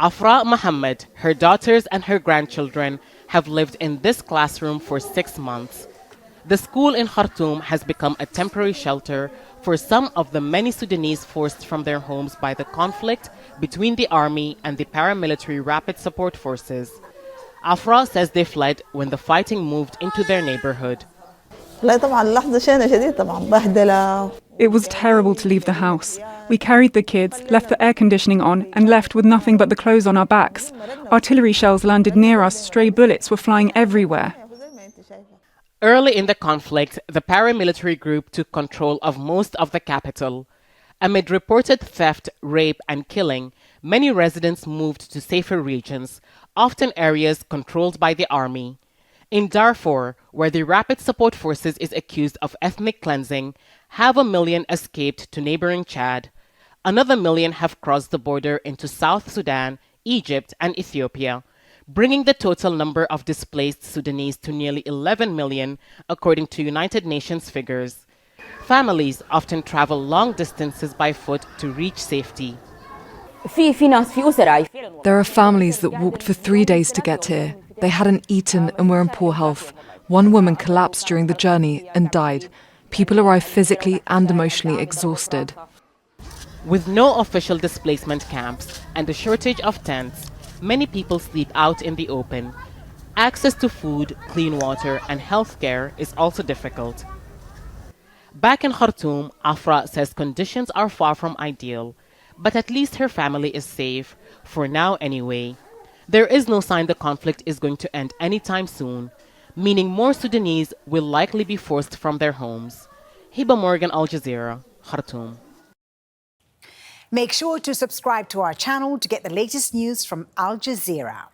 Afra Mohammed, her daughters and her grandchildren have lived in this classroom for 6 months. The school in Khartoum has become a temporary shelter for some of the many Sudanese forced from their homes by the conflict between the army and the paramilitary rapid support forces. Afra says they fled when the fighting moved into their neighborhood. It was terrible to leave the house. We carried the kids, left the air conditioning on, and left with nothing but the clothes on our backs. Artillery shells landed near us, stray bullets were flying everywhere. Early in the conflict, the paramilitary group took control of most of the capital. Amid reported theft, rape, and killing, many residents moved to safer regions, often areas controlled by the army. In Darfur, where the Rapid Support Forces is accused of ethnic cleansing, 500,000 escaped to neighboring Chad. Another million have crossed the border into South Sudan, Egypt, and Ethiopia, bringing the total number of displaced Sudanese to nearly 11 million, according to United Nations figures. Families often travel long distances by foot to reach safety. There are families that walked for 3 days to get here. They hadn't eaten and were in poor health. One woman collapsed during the journey and died. People arrive physically and emotionally exhausted. With no official displacement camps and a shortage of tents, many people sleep out in the open. Access to food, clean water, and health care is also difficult. Back in Khartoum, Afra says conditions are far from ideal, but at least her family is safe, for now anyway. There is no sign the conflict is going to end anytime soon, meaning more Sudanese will likely be forced from their homes. Hiba Morgan, Al Jazeera, Khartoum. Make sure to subscribe to our channel to get the latest news from Al Jazeera.